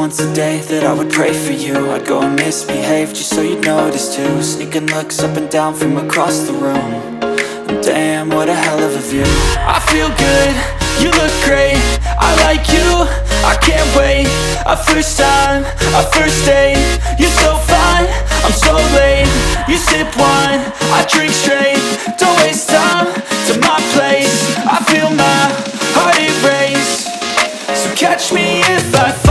once a day that I would pray for you. I'd go and misbehave just so you'd notice too. Sneaking looks up and down from across the room. And damn, what a hell of a view. I feel good, you look great, I like you, I can't wait. A first time, a first date, you're so fine, I'm so late. You sip wine, I drink straight, don't waste time to my place. I feel my heart erase, so catch me if I fall.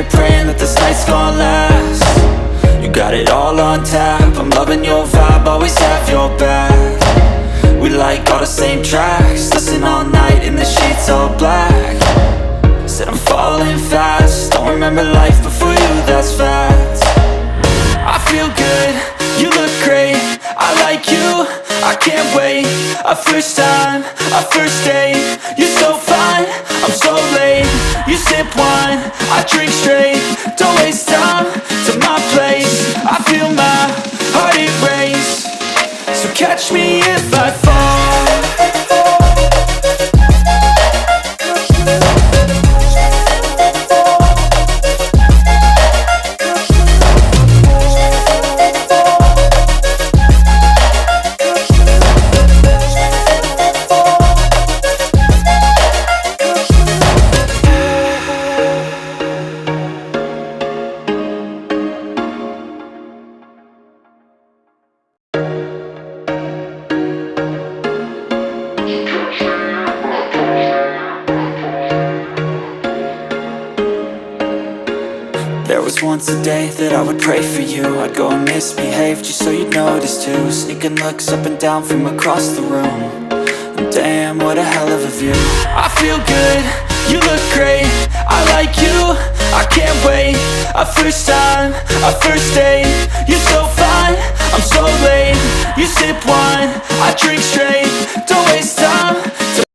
Praying that this night's gonna last. You got it all on tap, I'm loving your vibe, always have your back. We like all the same tracks, listen all night in the sheets all black. Said I'm falling fast, don't remember life before you, that's fact. I feel good, you look great, I like you, I can't wait. A first time, a first date, you're so fine, I'm so late. You sip wine, I drink straight, don't waste time to my place. I feel my heart erase, so catch me if I fall. There was once a day that I would pray for you. I'd go and misbehave just so you'd notice too. Sneaking looks up and down from across the room. And damn, what a hell of a view. I feel good, you look great, I like you, I can't wait. A first time, a first date, you're so fine, I'm so late. You sip wine, I drink straight, don't waste time